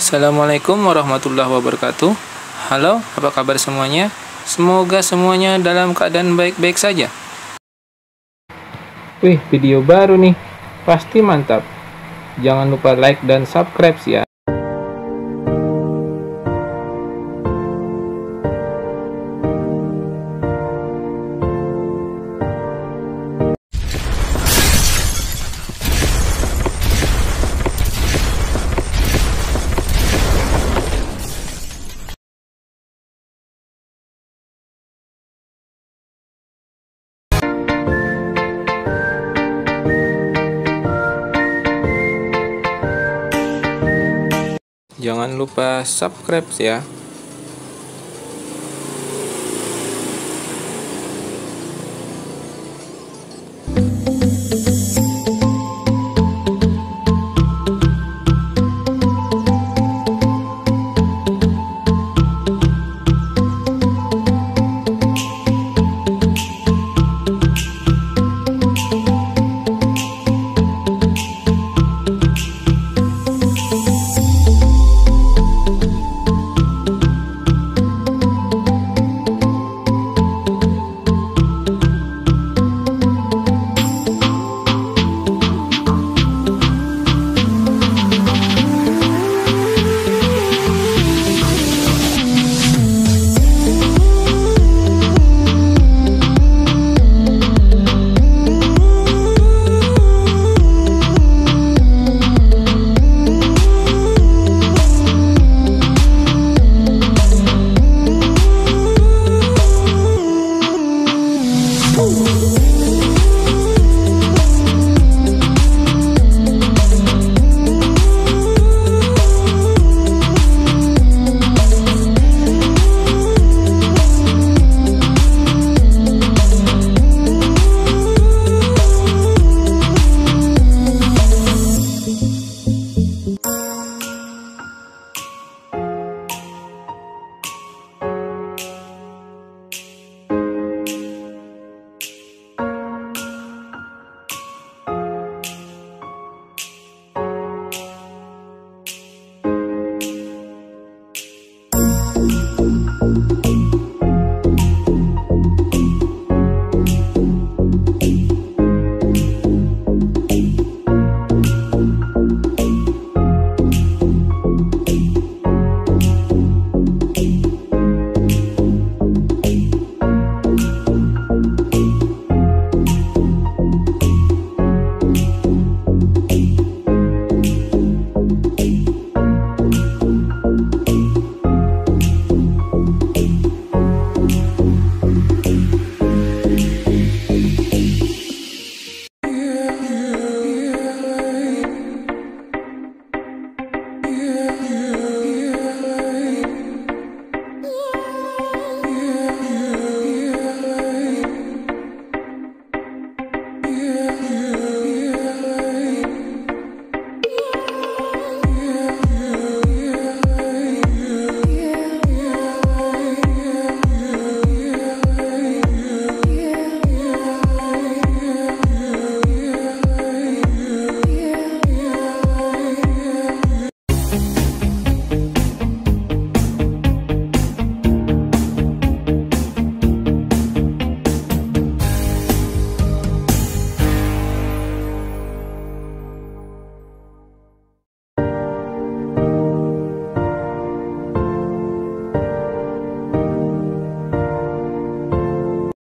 Assalamualaikum warahmatullahi wabarakatuh. Halo, apa kabar semuanya? Semoga semuanya dalam keadaan baik-baik saja. Wih, video baru nih. Pasti mantap. Jangan lupa like dan subscribe ya. Jangan lupa subscribe ya.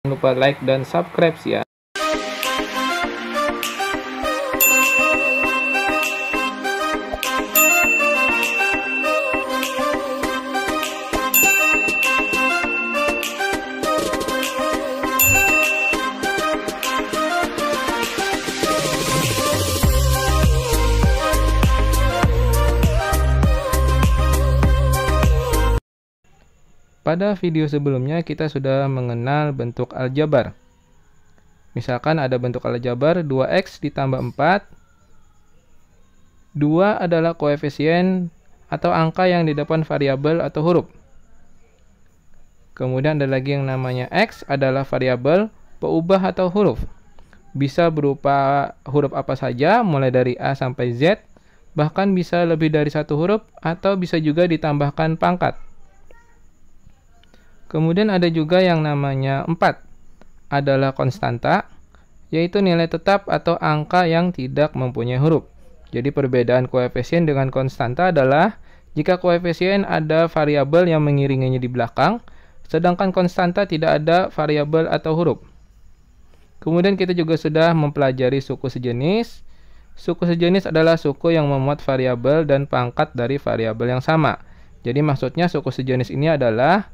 Jangan lupa like dan subscribe ya. Pada video sebelumnya kita sudah mengenal bentuk aljabar. Misalkan ada bentuk aljabar 2x ditambah 4. 2 adalah koefisien atau angka yang di depan variabel atau huruf. Kemudian ada lagi yang namanya x adalah variabel peubah atau huruf. Bisa berupa huruf apa saja mulai dari A sampai Z. bahkan bisa lebih dari satu huruf, atau bisa juga ditambahkan pangkat. Kemudian ada juga yang namanya 4, adalah konstanta, yaitu nilai tetap atau angka yang tidak mempunyai huruf. Jadi perbedaan koefisien dengan konstanta adalah jika koefisien ada variabel yang mengiringinya di belakang, sedangkan konstanta tidak ada variabel atau huruf. Kemudian kita juga sudah mempelajari suku sejenis. Suku sejenis adalah suku yang memuat variabel dan pangkat dari variabel yang sama. Jadi maksudnya suku sejenis ini adalah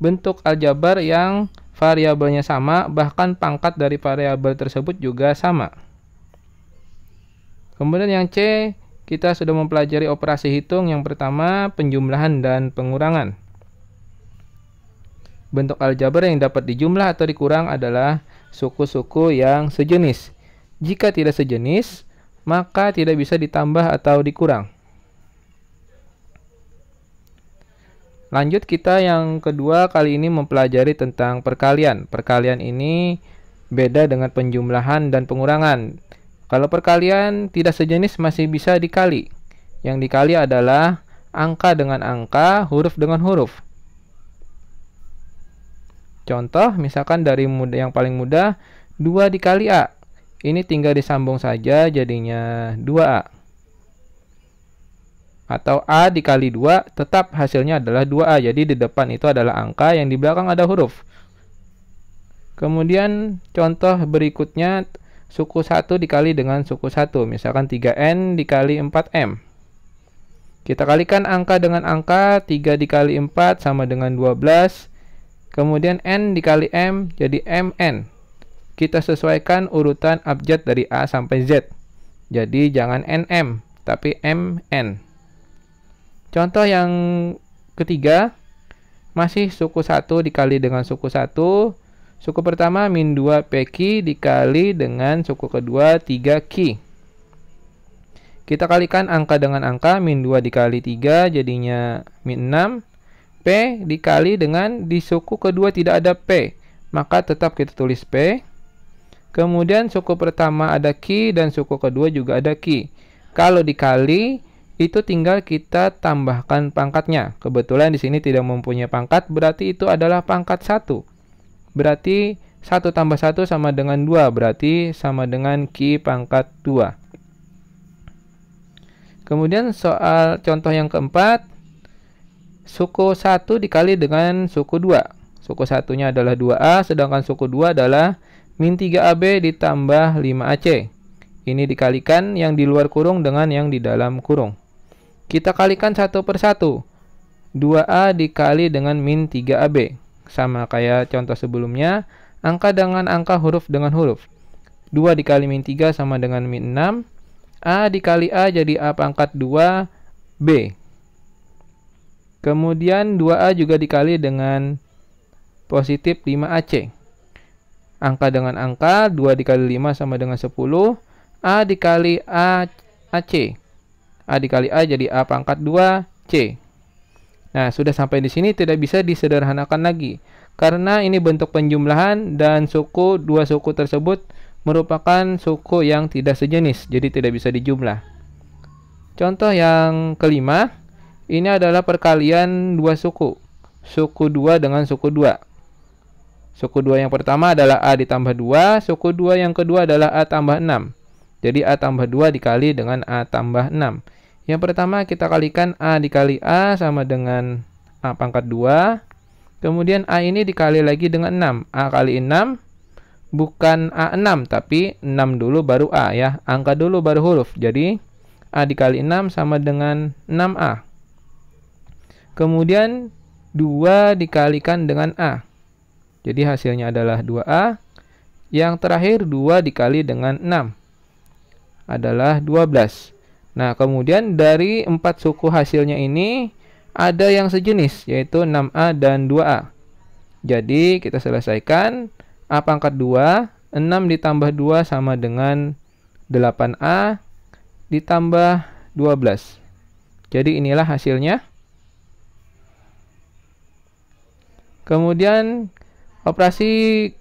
bentuk aljabar yang variabelnya sama, bahkan pangkat dari variabel tersebut juga sama. Kemudian yang C, kita sudah mempelajari operasi hitung. Yang pertama, penjumlahan dan pengurangan. Bentuk aljabar yang dapat dijumlah atau dikurang adalah suku-suku yang sejenis. Jika tidak sejenis, maka tidak bisa ditambah atau dikurang. Lanjut, kita yang kedua kali ini mempelajari tentang perkalian. Perkalian ini beda dengan penjumlahan dan pengurangan. Kalau perkalian tidak sejenis masih bisa dikali. Yang dikali adalah angka dengan angka, huruf dengan huruf. Contoh, misalkan dari yang paling mudah, 2 dikali A. Ini tinggal disambung saja, jadinya 2A. Atau A dikali 2, tetap hasilnya adalah 2A. Jadi di depan itu adalah angka, yang di belakang ada huruf. Kemudian contoh berikutnya, suku 1 dikali dengan suku 1. Misalkan 3N dikali 4M. Kita kalikan angka dengan angka, 3 dikali 4 sama dengan 12. Kemudian N dikali M jadi MN. Kita sesuaikan urutan abjad dari A sampai Z. Jadi jangan NM, tapi MN. Contoh yang ketiga, masih suku 1 dikali dengan suku 1. Suku pertama min 2 PQ dikali dengan suku kedua 3Q. Kita kalikan angka dengan angka, min 2 dikali 3 jadinya min 6. P dikali dengan di suku kedua tidak ada P, maka tetap kita tulis P. Kemudian suku pertama ada Q dan suku kedua juga ada Q. Kalau dikali, itu tinggal kita tambahkan pangkatnya. Kebetulan di sini tidak mempunyai pangkat, berarti itu adalah pangkat 1. Berarti 1 tambah 1 sama dengan 2, berarti sama dengan Q pangkat 2. Kemudian soal contoh yang keempat, suku 1 dikali dengan suku 2. Suku 1-nya adalah 2A, sedangkan suku 2 adalah min 3AB ditambah 5AC. Ini dikalikan yang di luar kurung dengan yang di dalam kurung. Kita kalikan satu per satu. 2A dikali dengan min 3AB. Sama kayak contoh sebelumnya, angka dengan angka, huruf dengan huruf. 2 dikali min 3 sama dengan min 6. A dikali A jadi A pangkat 2B. Kemudian 2A juga dikali dengan positif 5AC. Angka dengan angka, 2 dikali 5 sama dengan 10. A dikali AC. A dikali A jadi A pangkat 2C. Nah, sudah sampai di sini tidak bisa disederhanakan lagi. Karena ini bentuk penjumlahan dan dua suku tersebut merupakan suku yang tidak sejenis. Jadi tidak bisa dijumlah. Contoh yang kelima, ini adalah perkalian dua suku. Suku 2 dengan suku 2. Suku 2 yang pertama adalah A ditambah 2. Suku 2 yang kedua adalah A tambah 6. Jadi A tambah 2 dikali dengan A tambah 6. Yang pertama kita kalikan A dikali A sama dengan A pangkat 2. Kemudian A ini dikali lagi dengan 6. A kali 6 bukan A6, tapi 6 dulu baru A ya. Angka dulu baru huruf. Jadi A dikali 6 sama dengan 6A. Kemudian 2 dikalikan dengan A. Jadi hasilnya adalah 2A. Yang terakhir 2 dikali dengan 6 adalah 12. Nah, kemudian dari 4 suku hasilnya ini ada yang sejenis, yaitu 6A dan 2A. Jadi kita selesaikan. A pangkat 2, 6 ditambah 2 sama dengan 8A ditambah 12. Jadi inilah hasilnya. Kemudian operasi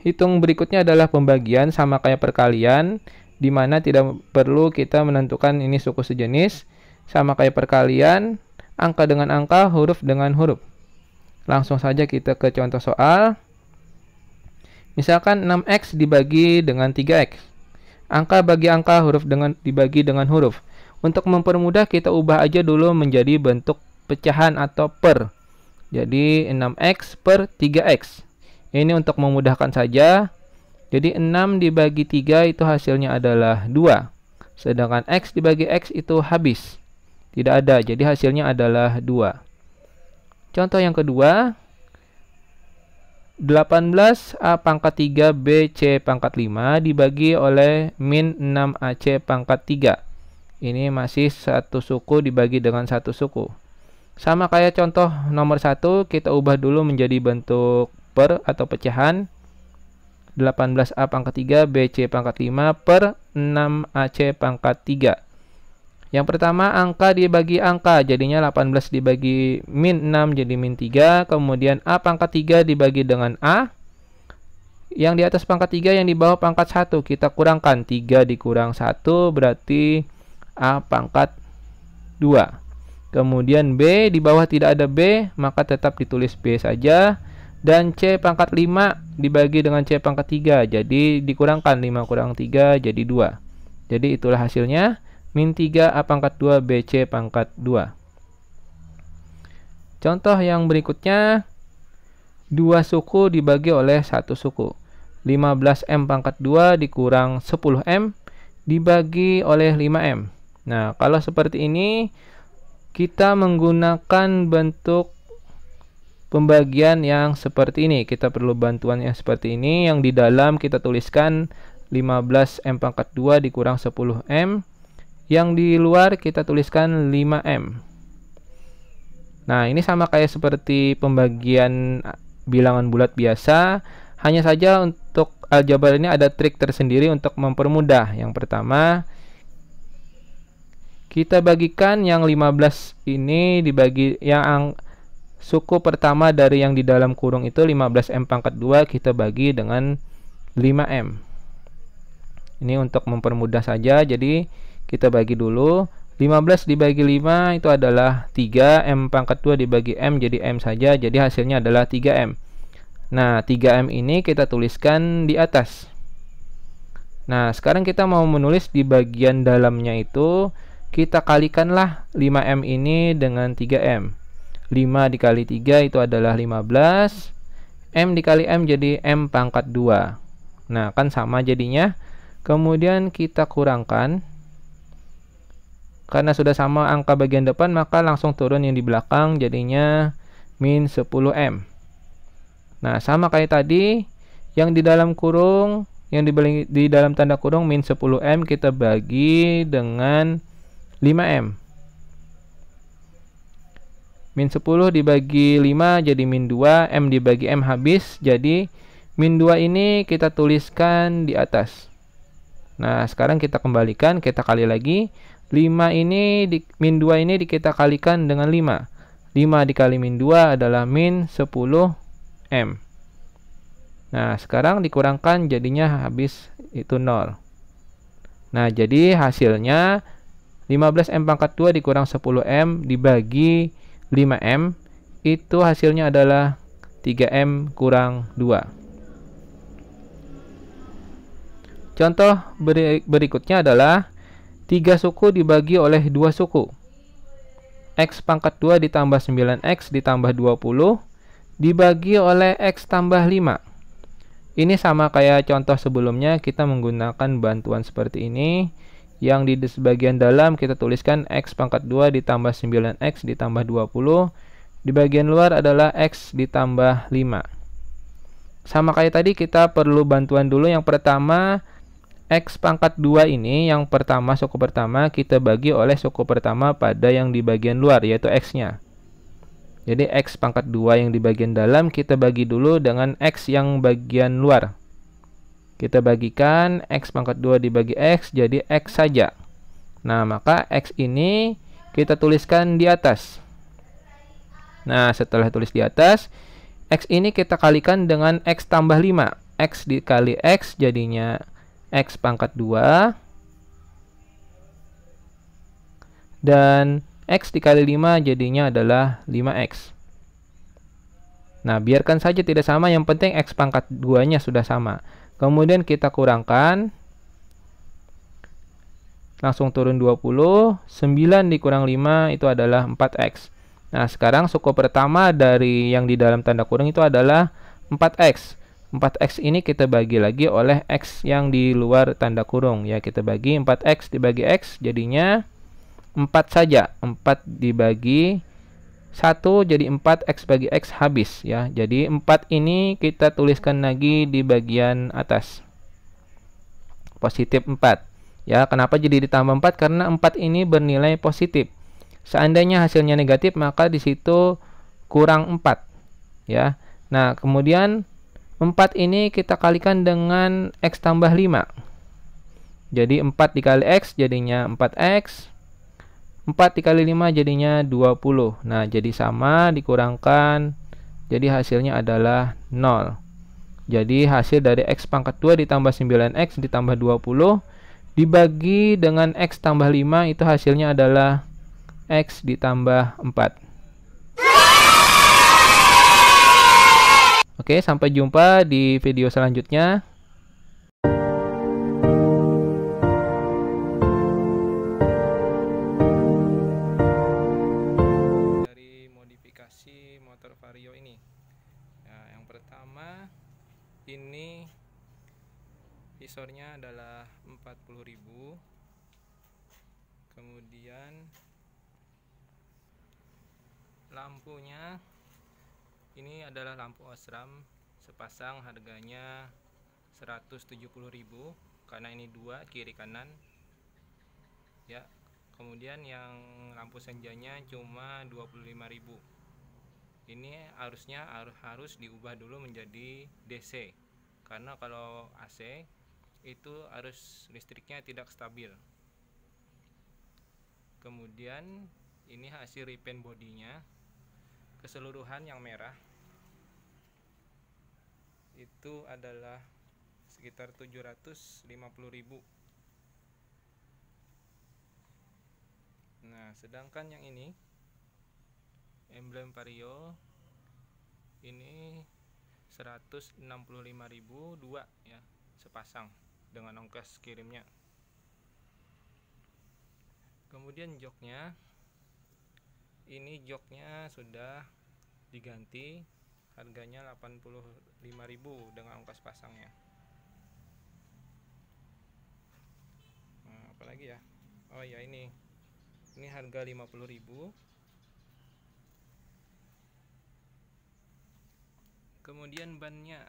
hitung berikutnya adalah pembagian, sama kayak perkalian. di mana tidak perlu kita menentukan ini suku sejenis, sama kayak perkalian, angka dengan angka, huruf dengan huruf. Langsung saja kita ke contoh soal. Misalkan 6x dibagi dengan 3x. Angka bagi angka, huruf dibagi dengan huruf. Untuk mempermudah kita ubah aja dulu menjadi bentuk pecahan atau per. Jadi 6x per 3x. Ini untuk memudahkan saja. Jadi 6 dibagi 3 itu hasilnya adalah 2. Sedangkan x dibagi x itu habis. Tidak ada, jadi hasilnya adalah 2. Contoh yang kedua. 18a pangkat 3 bc pangkat 5 dibagi oleh min 6ac pangkat 3. Ini masih satu suku dibagi dengan satu suku. Sama kayak contoh nomor 1, kita ubah dulu menjadi bentuk per atau pecahan. 18a pangkat 3 bc pangkat 5 per 6ac pangkat 3. Yang pertama angka dibagi angka, jadinya 18 dibagi min 6 jadi min 3. Kemudian a pangkat 3 dibagi dengan a. Yang di atas pangkat 3, yang di bawah pangkat 1. Kita kurangkan, 3 dikurang 1 berarti a pangkat 2. Kemudian b, di bawah tidak ada b, maka tetap ditulis b saja. Dan c pangkat 5 dibagi dengan c pangkat 3, jadi dikurangkan 5 kurang 3 jadi 2. Jadi itulah hasilnya. Min 3 a pangkat 2 bc pangkat 2. Contoh yang berikutnya, 2 suku dibagi oleh 1 suku. 15m pangkat 2 dikurang 10m dibagi oleh 5m. Nah, kalau seperti ini, kita menggunakan bentuk pembagian yang seperti ini. Kita perlu bantuan yang seperti ini. Yang di dalam kita tuliskan 15m pangkat 2 dikurang 10m. Yang di luar kita tuliskan 5m. Nah, ini sama kayak seperti pembagian bilangan bulat biasa. Hanya saja untuk aljabar ini ada trik tersendiri untuk mempermudah. Yang pertama, kita bagikan yang 15 ini dibagi yang suku pertama dari yang di dalam kurung itu 15m pangkat 2 kita bagi dengan 5m. Ini untuk mempermudah saja, jadi kita bagi dulu. 15 dibagi 5 itu adalah 3. M pangkat 2 dibagi M jadi M saja. Jadi hasilnya adalah 3M. Nah, 3M ini kita tuliskan di atas. Nah, sekarang kita mau menulis di bagian dalamnya itu. Kita kalikanlah 5M ini dengan 3M. 5 dikali 3 itu adalah 15. M dikali M jadi M pangkat 2. Nah, kan sama jadinya. Kemudian kita kurangkan. Karena sudah sama angka bagian depan, maka langsung turun yang di belakang, jadinya min 10m. Nah, sama kayak tadi, yang di dalam kurung, yang di dalam tanda kurung min 10m kita bagi dengan 5m. Min 10 dibagi 5 jadi min 2, m dibagi m habis, jadi min 2 ini kita tuliskan di atas. Nah, sekarang kita kembalikan, kita kali lagi. 5 ini min 2 ini kita kalikan dengan 5. 5 dikali min 2 adalah min 10m. Nah, sekarang dikurangkan jadinya habis itu 0. Nah, jadi hasilnya 15m pangkat 2 dikurang 10m dibagi 5m itu hasilnya adalah 3m kurang 2. Contoh berikutnya adalah 3 suku dibagi oleh 2 suku. X pangkat 2 ditambah 9x ditambah 20 dibagi oleh x tambah 5. Ini sama kayak contoh sebelumnya, kita menggunakan bantuan seperti ini. Yang di bagian dalam kita tuliskan x pangkat 2 ditambah 9x ditambah 20. Di bagian luar adalah x ditambah 5. Sama kayak tadi, kita perlu bantuan dulu. Yang pertama, X pangkat 2 ini, yang pertama, suku pertama, kita bagi oleh suku pertama pada yang di bagian luar, yaitu X-nya. Jadi X pangkat 2 yang di bagian dalam, kita bagi dulu dengan X yang bagian luar. Kita bagikan X pangkat 2 dibagi X, jadi X saja. Nah, maka X ini kita tuliskan di atas. Nah, setelah tulis di atas, X ini kita kalikan dengan X tambah 5. X dikali X jadinya X pangkat 2 Dan X dikali 5 jadinya adalah 5X. Nah, biarkan saja tidak sama, yang penting X pangkat 2-nya sudah sama. Kemudian kita kurangkan. Langsung turun 20. 9 dikurang 5 itu adalah 4X. Nah, sekarang suku pertama dari yang di dalam tanda kurung itu adalah 4X. 4X ini kita bagi lagi oleh X yang di luar tanda kurung. Ya, kita bagi 4X dibagi X jadinya 4 saja. 4 dibagi 1 jadi 4, X bagi X habis. Ya, jadi 4 ini kita tuliskan lagi di bagian atas. Positif 4. Ya, kenapa jadi ditambah 4? Karena 4 ini bernilai positif. Seandainya hasilnya negatif, maka di situ kurang 4. Ya. Nah, kemudian 4 ini kita kalikan dengan X tambah 5. Jadi 4 dikali X jadinya 4X. 4 dikali 5 jadinya 20. Nah, jadi sama dikurangkan. Jadi hasilnya adalah 0. Jadi hasil dari X pangkat 2 ditambah 9X ditambah 20 dibagi dengan X tambah 5 itu hasilnya adalah X ditambah 4. Oke, sampai jumpa di video selanjutnya. Dari modifikasi motor Vario ini. Nah, yang pertama ini visornya adalah 40.000. Kemudian lampunya ini adalah lampu Osram sepasang, harganya 170.000 karena ini dua kiri kanan. Ya. Kemudian yang lampu senjanya cuma 25.000. Ini harus diubah dulu menjadi DC. Karena kalau AC itu arus listriknya tidak stabil. Kemudian ini hasil repaint bodinya, keseluruhan yang merah itu adalah sekitar 750.000. Nah, sedangkan yang ini emblem Vario ini 165.000 dua ya, sepasang dengan ongkos kirimnya. Kemudian joknya, ini joknya sudah diganti, harganya 85.000 dengan ongkos pasangnya. Nah, apalagi ya? Oh ya, ini harga 50.000. Kemudian bannya,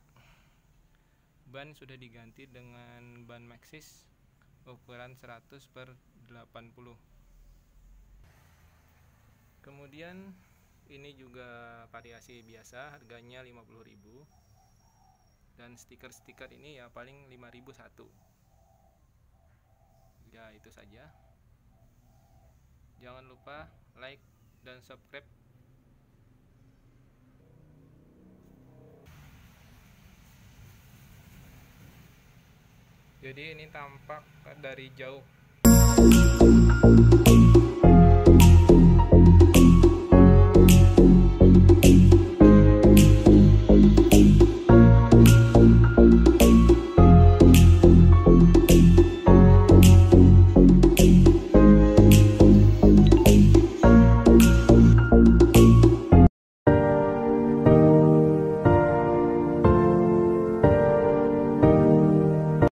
ban sudah diganti dengan ban Maxxis ukuran 100/80. Kemudian ini juga variasi biasa, harganya 50.000. Dan stiker-stiker ini ya paling 5.000 satu. Ya, itu saja. Jangan lupa like dan subscribe. Jadi ini tampak dari jauh.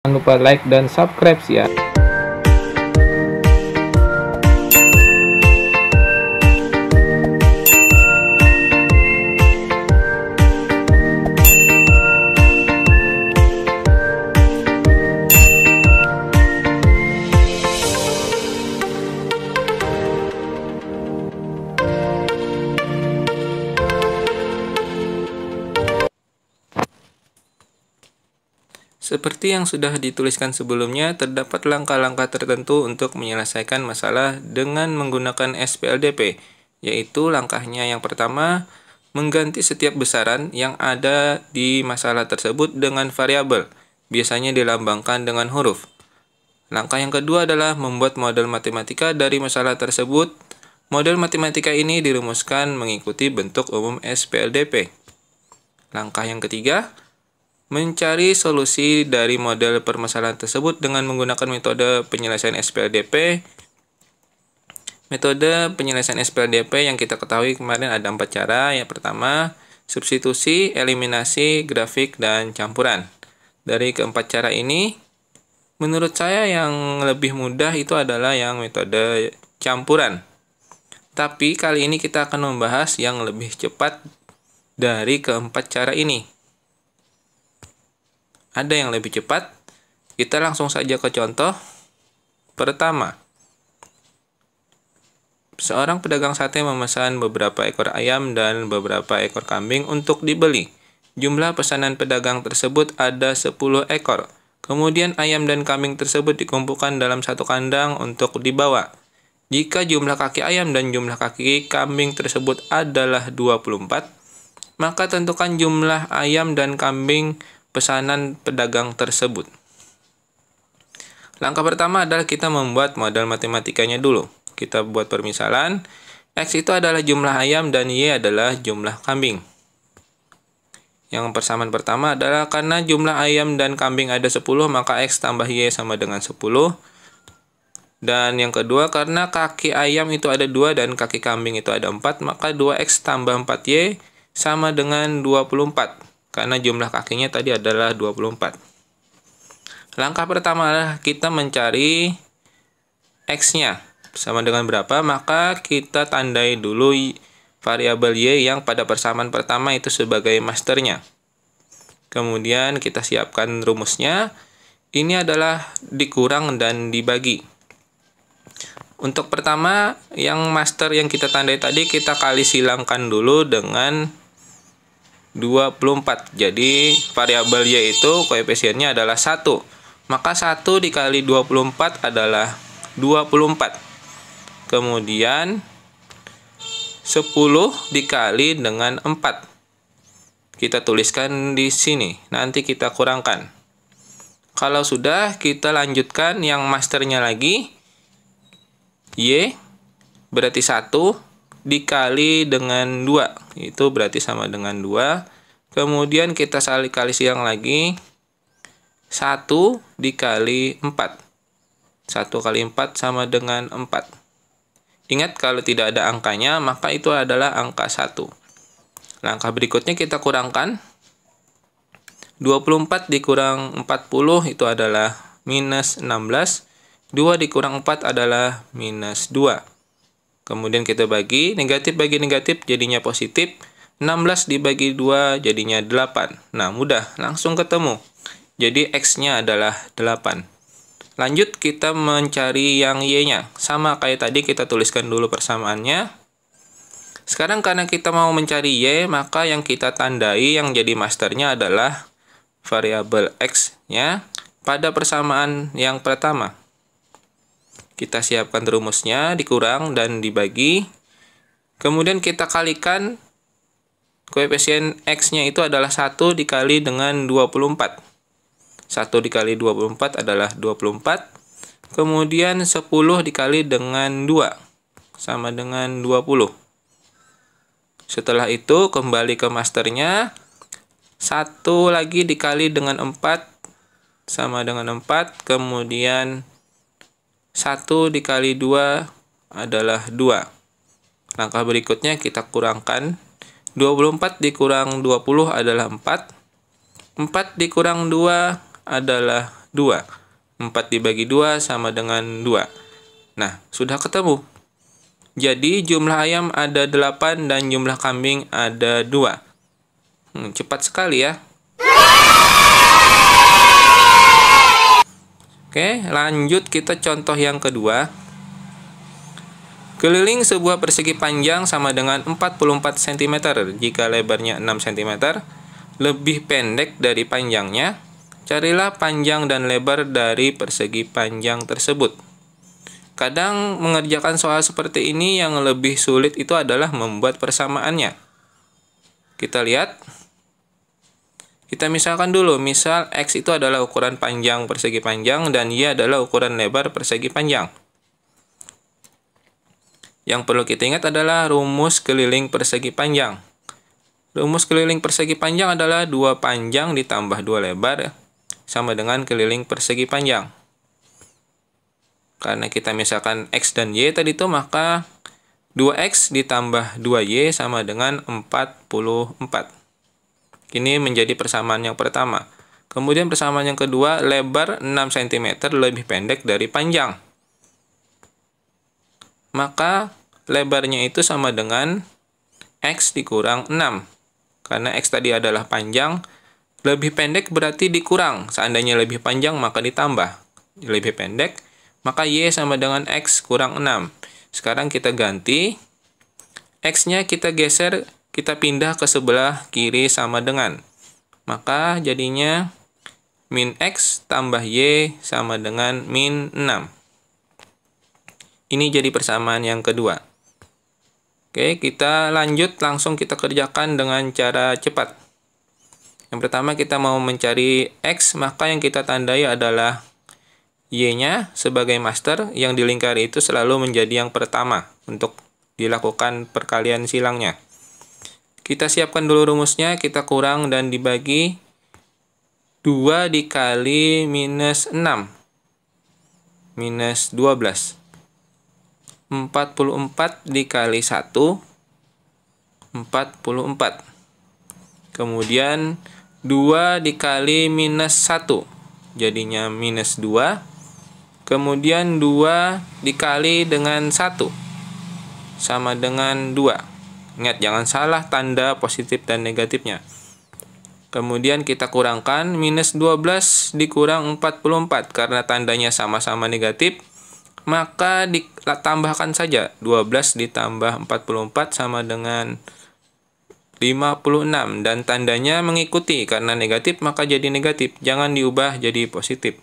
Jangan lupa like dan subscribe ya. Seperti yang sudah dituliskan sebelumnya, terdapat langkah-langkah tertentu untuk menyelesaikan masalah dengan menggunakan SPLDP, yaitu langkahnya yang pertama, mengganti setiap besaran yang ada di masalah tersebut dengan variabel, biasanya dilambangkan dengan huruf. Langkah yang kedua adalah membuat model matematika dari masalah tersebut. Model matematika ini dirumuskan mengikuti bentuk umum SPLDP. Langkah yang ketiga, mencari solusi dari model permasalahan tersebut dengan menggunakan metode penyelesaian SPLDP. Metode penyelesaian SPLDP yang kita ketahui kemarin ada 4 cara. Yang pertama, substitusi, eliminasi, grafik, dan campuran. Dari keempat cara ini, menurut saya yang lebih mudah itu adalah yang metode campuran. Tapi kali ini kita akan membahas yang lebih cepat dari keempat cara ini. Ada yang lebih cepat. Kita langsung saja ke contoh. Pertama, seorang pedagang sate memesan beberapa ekor ayam dan beberapa ekor kambing untuk dibeli. Jumlah pesanan pedagang tersebut ada 10 ekor. Kemudian ayam dan kambing tersebut dikumpulkan dalam satu kandang untuk dibawa. Jika jumlah kaki ayam dan jumlah kaki kambing tersebut adalah 24, maka tentukan jumlah ayam dan kambing pesanan pedagang tersebut. Langkah pertama adalah kita membuat model matematikanya dulu. Kita buat permisalan, X itu adalah jumlah ayam dan Y adalah jumlah kambing. Yang persamaan pertama adalah karena jumlah ayam dan kambing ada 10, maka X tambah Y sama dengan 10. Dan yang kedua, karena kaki ayam itu ada 2 dan kaki kambing itu ada 4, maka 2X tambah 4Y sama dengan 24. Karena jumlah kakinya tadi adalah 24. Langkah pertama adalah kita mencari X-nya. Sama dengan berapa, maka kita tandai dulu variabel Y yang pada persamaan pertama itu sebagai masternya. Kemudian kita siapkan rumusnya. Ini adalah dikurang dan dibagi. Untuk pertama, yang master yang kita tandai tadi kita kali silangkan dulu dengan 24. Jadi variabel Y itu koefisiennya adalah 1. Maka 1 dikali 24 adalah 24. Kemudian 10 dikali dengan 4. Kita tuliskan di sini. Nanti kita kurangkan. Kalau sudah, kita lanjutkan yang masternya lagi. Y berarti 1 dikali dengan 2. Itu berarti sama dengan 2. Kemudian kita kali silang lagi. 1 dikali 4. 1 kali 4 sama dengan 4. Ingat, kalau tidak ada angkanya, maka itu adalah angka 1. Langkah berikutnya kita kurangkan. 24 dikurang 40 itu adalah minus 16. 2 dikurang 4 adalah minus 2. Kemudian kita bagi negatif jadinya positif. 16 dibagi 2 jadinya 8. Nah, mudah, langsung ketemu. Jadi X-nya adalah 8. Lanjut kita mencari yang Y-nya. Sama kayak tadi, kita tuliskan dulu persamaannya. Sekarang karena kita mau mencari Y, maka yang kita tandai yang jadi masternya adalah variabel X-nya pada persamaan yang pertama. Kita siapkan rumusnya, dikurang dan dibagi. Kemudian kita kalikan koefisien X-nya itu adalah 1 dikali dengan 24. 1 dikali 24 adalah 24. Kemudian 10 dikali dengan 2. Sama dengan 20. Setelah itu kembali ke masternya. 1 lagi dikali dengan 4. Sama dengan 4. Kemudian 1 dikali 2 adalah 2. Langkah berikutnya kita kurangkan. 24 dikurang 20 adalah 4. 4 dikurang 2 adalah 2. 4 dibagi 2 sama dengan 2. Nah, sudah ketemu. Jadi jumlah ayam ada 8 dan jumlah kambing ada 2. Cepat sekali ya. Oke, lanjut kita contoh yang kedua. Keliling sebuah persegi panjang sama dengan 44 cm jika lebarnya 6 cm, lebih pendek dari panjangnya. Carilah panjang dan lebar dari persegi panjang tersebut. Kadang mengerjakan soal seperti ini yang lebih sulit itu adalah membuat persamaannya. Kita lihat. Kita misalkan dulu, misal X itu adalah ukuran panjang persegi panjang dan Y adalah ukuran lebar persegi panjang. Yang perlu kita ingat adalah rumus keliling persegi panjang. Rumus keliling persegi panjang adalah 2 panjang ditambah 2 lebar sama dengan keliling persegi panjang. Karena kita misalkan X dan Y tadi itu, maka 2X ditambah 2Y sama dengan 44. Ini menjadi persamaan yang pertama. Kemudian persamaan yang kedua, lebar 6 cm lebih pendek dari panjang. Maka lebarnya itu sama dengan X dikurang 6. Karena X tadi adalah panjang, lebih pendek berarti dikurang. Seandainya lebih panjang maka ditambah. Lebih pendek, maka Y sama dengan X kurang 6. Sekarang kita ganti. X-nya kita geser, kita pindah ke sebelah kiri sama dengan. Maka jadinya min X tambah Y sama dengan min 6. Ini jadi persamaan yang kedua. Oke, kita lanjut, langsung kita kerjakan dengan cara cepat. Yang pertama kita mau mencari X, maka yang kita tandai adalah Y-nya sebagai master, yang di lingkari itu selalu menjadi yang pertama untuk dilakukan perkalian silangnya. Kita siapkan dulu rumusnya, kita kurang dan dibagi 2 dikali minus 6. Minus 12. 44 dikali 1, 44. Kemudian 2 dikali minus 1, jadinya minus 2. Kemudian 2 dikali dengan 1, sama dengan 2. Ingat, jangan salah tanda positif dan negatifnya. Kemudian kita kurangkan, minus 12 dikurang 44. Karena tandanya sama-sama negatif, maka ditambahkan saja. 12 ditambah 44 sama dengan 56. Dan tandanya mengikuti. Karena negatif, maka jadi negatif. Jangan diubah jadi positif.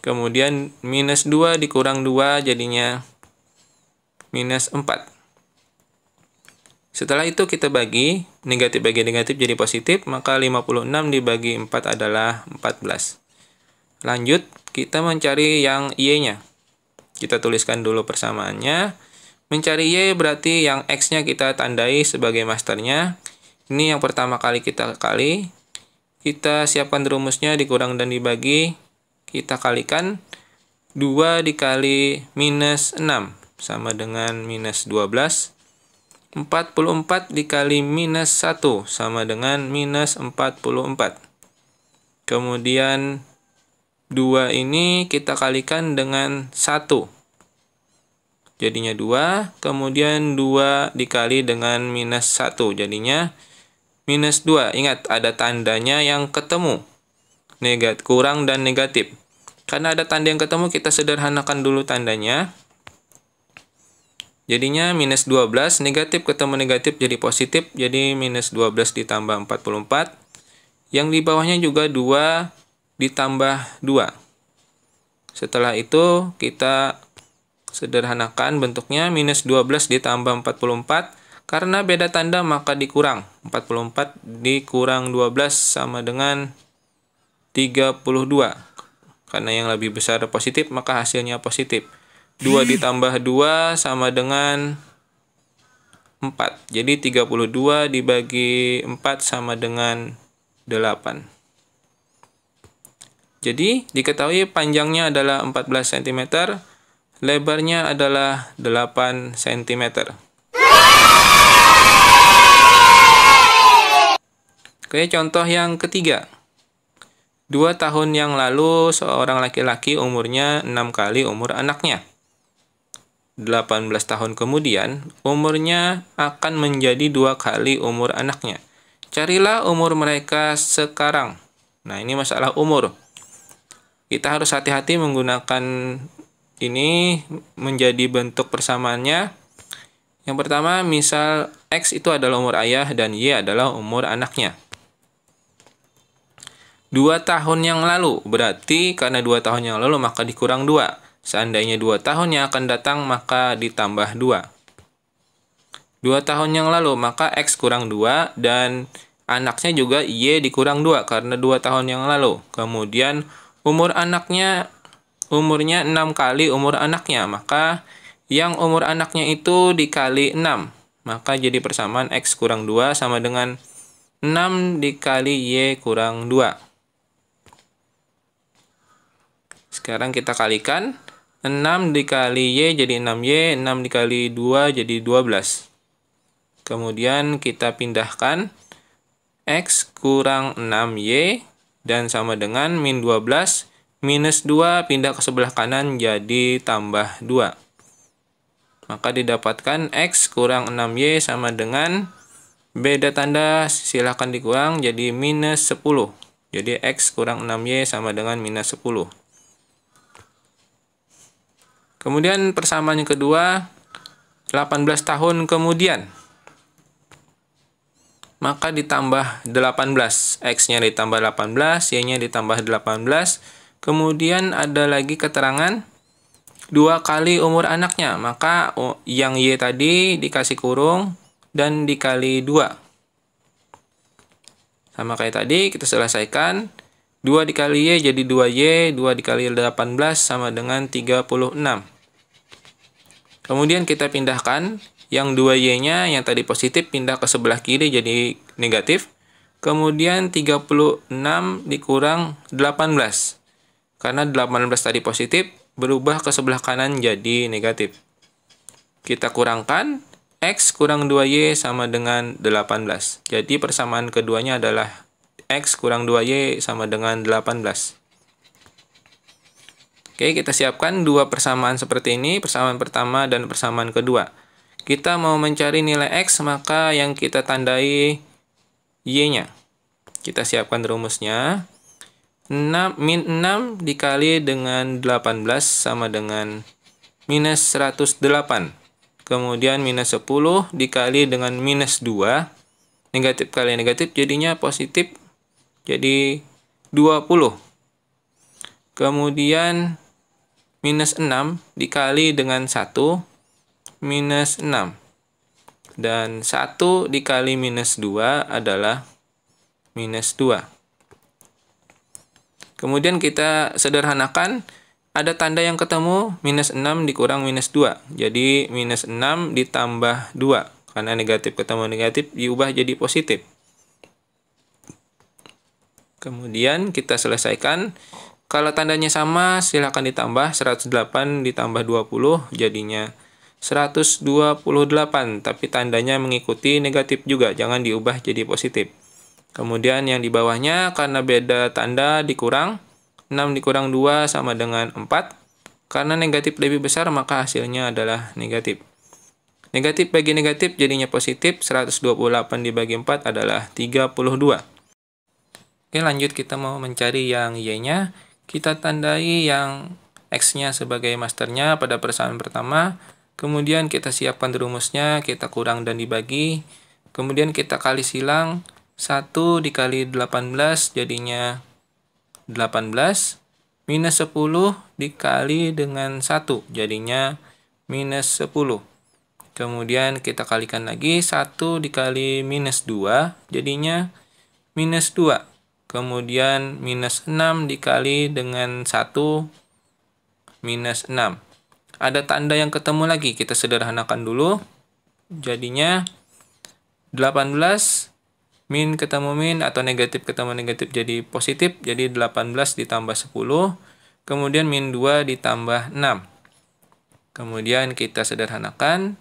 Kemudian minus 2 dikurang 2 jadinya minus 4. Setelah itu kita bagi. Negatif bagi negatif jadi positif. Maka 56 dibagi 4 adalah 14. Lanjut, kita mencari yang Y-nya. Kita tuliskan dulu persamaannya. Mencari Y berarti yang X-nya kita tandai sebagai masternya. Ini yang pertama kali kita kali. Kita siapkan rumusnya, dikurang dan dibagi. Kita kalikan 2 dikali minus 6 sama dengan minus 12. 44 dikali minus 1 sama dengan minus 44. Kemudian 2 ini kita kalikan dengan 1. Jadinya 2. Kemudian 2 dikali dengan minus 1. Jadinya minus 2. Ingat, ada tandanya yang ketemu. Negatif, kurang dan negatif. Karena ada tanda yang ketemu, kita sederhanakan dulu tandanya. Jadinya minus 12. Negatif ketemu negatif jadi positif. Jadi minus 12 ditambah 44. Yang di bawahnya juga 2 ditambah 2. Setelah itu kita sederhanakan bentuknya, minus 12 ditambah 44. Karena beda tanda maka dikurang. 44 dikurang 12 sama dengan 32. Karena yang lebih besar positif maka hasilnya positif. 2 ditambah 2 sama dengan 4. Jadi 32 dibagi 4 sama dengan 8. Jadi diketahui panjangnya adalah 14 cm, lebarnya adalah 8 cm. Oke, contoh yang ketiga. 2 tahun yang lalu seorang laki-laki umurnya 6 kali umur anaknya. 18 tahun kemudian umurnya akan menjadi 2 kali umur anaknya. Carilah umur mereka sekarang. Nah, ini masalah umur. Kita harus hati-hati menggunakan ini menjadi bentuk persamaannya. Yang pertama, misal X itu adalah umur ayah dan Y adalah umur anaknya. 2 tahun yang lalu, berarti karena 2 tahun yang lalu maka dikurang 2. Seandainya 2 tahun yang akan datang maka ditambah 2. 2 tahun yang lalu maka X kurang 2 dan anaknya juga Y dikurang 2 karena 2 tahun yang lalu. Kemudian umur anaknya, umurnya 6 kali umur anaknya, maka yang umur anaknya itu dikali 6. Maka jadi persamaan X kurang 2 sama dengan 6 dikali Y kurang 2. Sekarang kita kalikan. 6 dikali Y jadi 6Y, 6 dikali 2 jadi 12. Kemudian kita pindahkan X kurang 6Y dan sama dengan min 12 minus 2 pindah ke sebelah kanan jadi tambah 2. Maka didapatkan X kurang 6Y sama dengan beda tanda silahkan dikurang jadi minus 10. Jadi X kurang 6Y sama dengan minus 10. Kemudian persamaan yang kedua, 18 tahun kemudian. Maka ditambah 18. X-nya ditambah 18, Y-nya ditambah 18. Kemudian ada lagi keterangan 2 kali umur anaknya. Maka yang Y tadi dikasih kurung dan dikali 2. Sama kayak tadi, kita selesaikan. 2 dikali Y jadi 2Y, 2 dikali 18 sama dengan 36. Kemudian kita pindahkan yang 2Y-nya yang tadi positif pindah ke sebelah kiri jadi negatif. Kemudian 36 dikurang 18. Karena 18 tadi positif berubah ke sebelah kanan jadi negatif. Kita kurangkan X kurang 2Y sama dengan 18. Jadi persamaan keduanya adalah X kurang 2Y sama dengan 18. Oke, kita siapkan dua persamaan seperti ini, persamaan pertama dan persamaan kedua. Kita mau mencari nilai X, maka yang kita tandai Y-nya. Kita siapkan rumusnya. 6 dikali dengan 18 sama dengan minus 108. Kemudian minus 10 dikali dengan minus 2. Negatif kali negatif jadinya positif. Jadi 20. Kemudian minus 6 dikali dengan 1, minus 6. Dan 1 dikali minus 2 adalah minus 2. Kemudian kita sederhanakan, ada tanda yang ketemu, minus 6 dikurang minus 2. Jadi minus 6 ditambah 2. Karena negatif ketemu negatif, diubah jadi positif. Kemudian kita selesaikan. Kalau tandanya sama, silakan ditambah 108 ditambah 20, jadinya 128. Tapi tandanya mengikuti negatif juga, jangan diubah jadi positif. Kemudian yang di bawahnya, karena beda tanda dikurang, 6 dikurang 2 sama dengan 4. Karena negatif lebih besar, maka hasilnya adalah negatif. Negatif bagi negatif jadinya positif, 128 dibagi 4 adalah 32. Oke, lanjut kita mau mencari yang Y-nya. Kita tandai yang X-nya sebagai masternya pada persamaan pertama. Kemudian kita siapkan rumusnya, kita kurang dan dibagi. Kemudian kita kali silang, 1 dikali 18 jadinya 18. Minus 10 dikali dengan 1 jadinya minus 10. Kemudian kita kalikan lagi, 1 dikali minus 2 jadinya minus 2. Kemudian minus 6 dikali dengan 1, minus 6. Ada tanda yang ketemu lagi, kita sederhanakan dulu. Jadinya 18 min ketemu min atau negatif ketemu negatif jadi positif. Jadi 18 ditambah 10. Kemudian min 2 ditambah 6. Kemudian kita sederhanakan.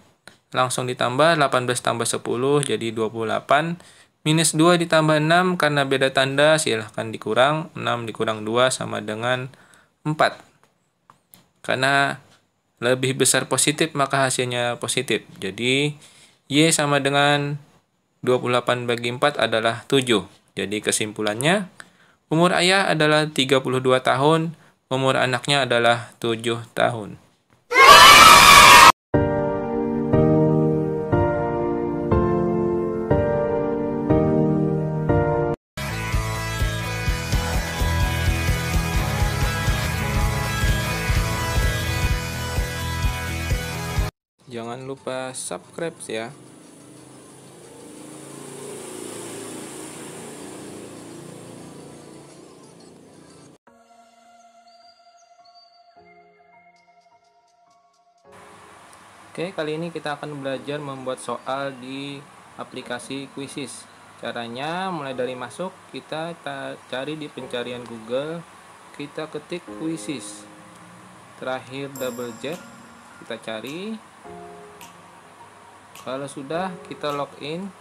Langsung ditambah 18 tambah 10 jadi 28. Minus 2 ditambah 6, karena beda tanda silahkan dikurang. 6 dikurang 2 sama dengan 4. Karena lebih besar positif, maka hasilnya positif. Jadi, Y sama dengan 28 bagi 4 adalah 7. Jadi kesimpulannya, umur ayah adalah 32 tahun, umur anaknya adalah 7 tahun. Jangan lupa subscribe ya. Oke, kali ini kita akan belajar membuat soal di aplikasi Quizizz. Caranya mulai dari masuk, kita cari di pencarian Google, kita ketik Quizizz. Terakhir double Z, kita cari. Kalau sudah, kita login.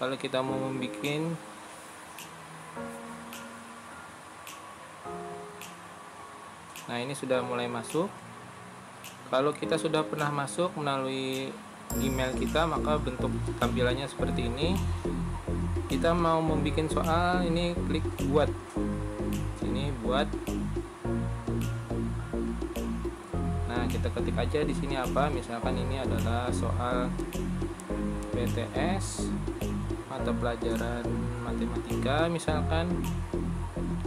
Kalau kita mau membuat, nah ini sudah mulai masuk. Kalau kita sudah pernah masuk melalui email kita, maka bentuk tampilannya seperti ini. Kita mau membuat soal, ini klik buat. Sini buat. Nah, kita ketik aja di sini apa? Misalkan ini adalah soal PTS mata pelajaran matematika misalkan.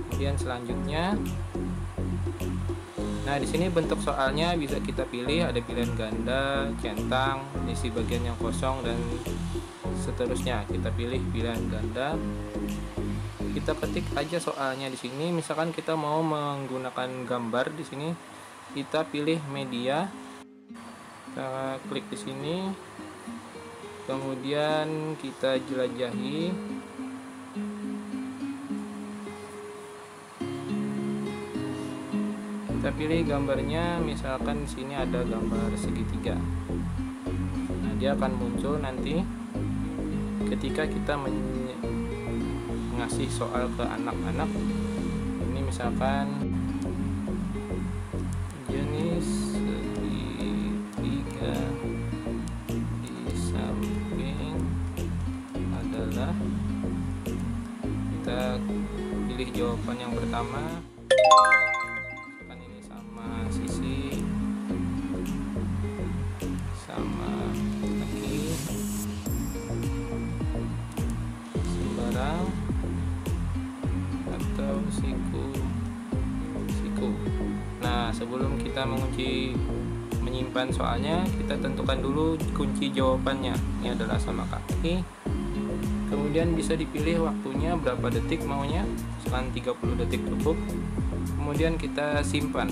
Kemudian selanjutnya, nah di sini bentuk soalnya bisa kita pilih, ada pilihan ganda, centang, isi bagian yang kosong dan seterusnya. Kita pilih pilihan ganda. Kita ketik aja soalnya di sini. Misalkan kita mau menggunakan gambar di sini, kita pilih media. Kita klik di sini. Kemudian kita jelajahi. Kita pilih gambarnya, misalkan di sini ada gambar segitiga. Nah, dia akan muncul nanti ketika kita ngasih soal ke anak-anak. Ini misalkan jenis segitiga di samping adalah, kita pilih jawaban yang pertama. Sisi sama kaki sembarang atau siku. Nah, sebelum kita menyimpan soalnya, kita tentukan dulu kunci jawabannya. Ini adalah sama kaki. Kemudian bisa dipilih waktunya berapa detik maunya, misalkan 30 detik cukup. Kemudian kita simpan.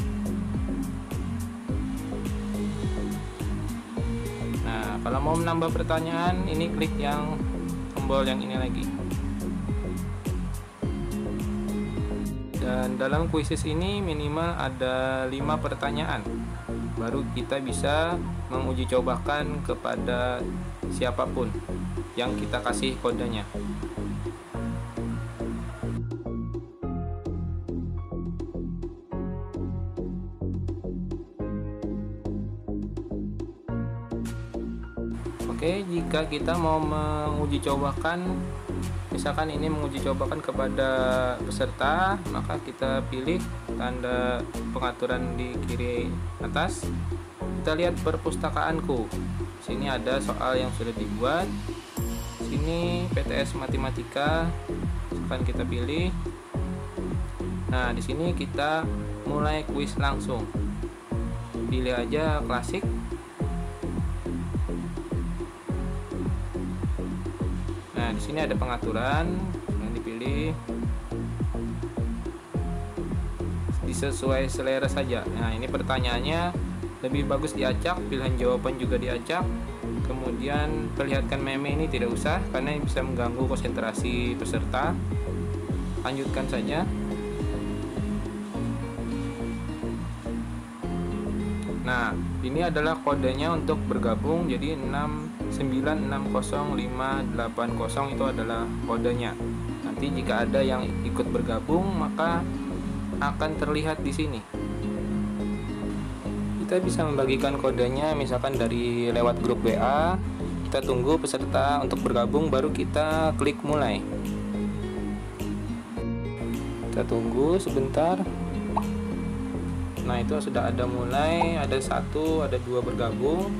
Kalau mau menambah pertanyaan, ini klik yang tombol yang ini lagi. Dan dalam Quizizz ini minimal ada 5 pertanyaan. Baru kita bisa menguji cobakan kepada siapapun yang kita kasih kodenya. Oke, jika kita mau menguji cobakan, misalkan ini menguji cobakan kepada peserta, maka kita pilih tanda pengaturan di kiri atas. Kita lihat perpustakaanku. Sini ada soal yang sudah dibuat. Sini PTS matematika, misalkan kita pilih. Nah, di sini kita mulai kuis langsung. Pilih aja klasik. Nah, di sini ada pengaturan yang dipilih, disesuai selera saja. Nah, ini pertanyaannya lebih bagus diacak, pilihan jawaban juga diacak. Kemudian perlihatkan meme ini tidak usah karena ini bisa mengganggu konsentrasi peserta. Lanjutkan saja. Nah, ini adalah kodenya untuk bergabung, jadi 6960580 itu adalah kodenya. Nanti jika ada yang ikut bergabung, maka akan terlihat di sini. Kita bisa membagikan kodenya misalkan dari lewat grup WA. Kita tunggu peserta untuk bergabung, baru kita klik mulai. Kita tunggu sebentar. Nah, itu sudah ada mulai, ada 1, ada 2 bergabung.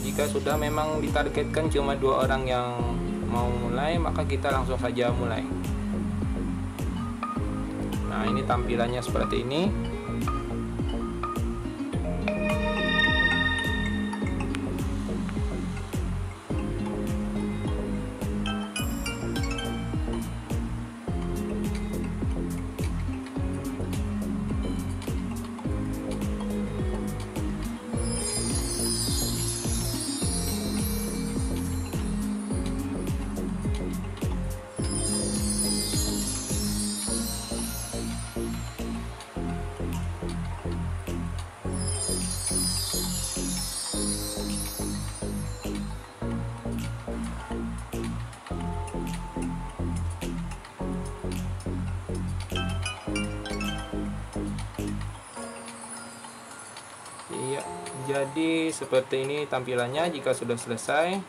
Jika sudah memang ditargetkan cuma 2 orang yang mau mulai, maka kita langsung saja mulai. Nah, ini tampilannya seperti ini. Jadi seperti ini tampilannya. Jika sudah selesai,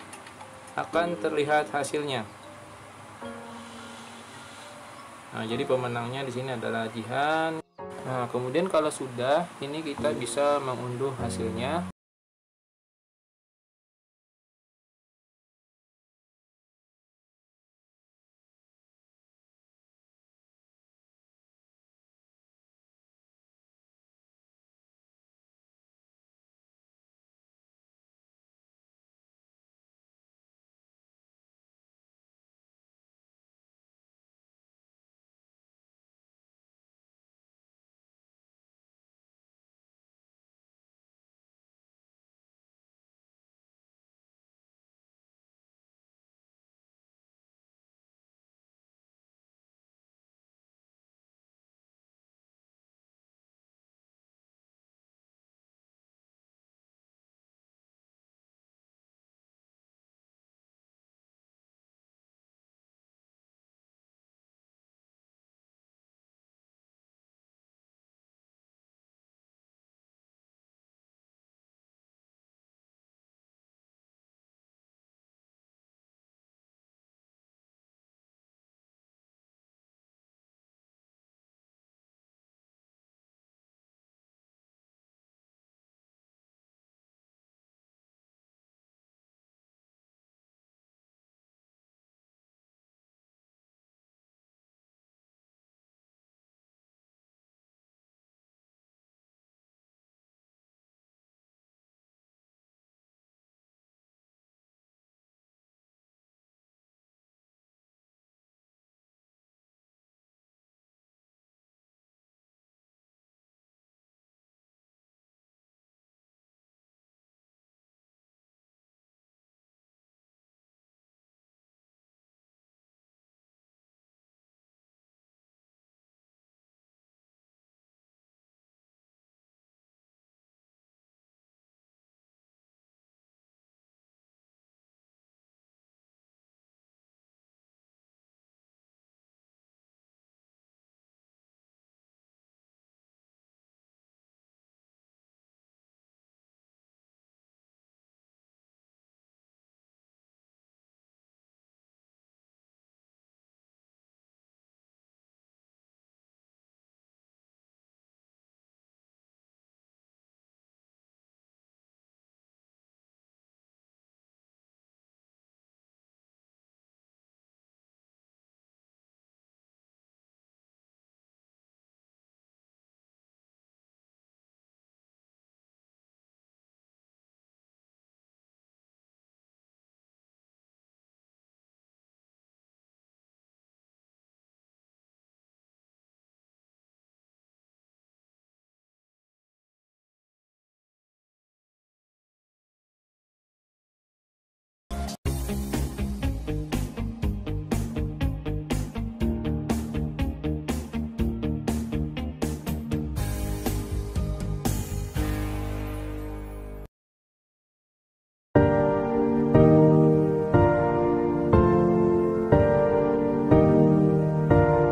akan terlihat hasilnya. Nah, jadi pemenangnya di sini adalah Jihan. Nah, kemudian kalau sudah, ini kita bisa mengunduh hasilnya.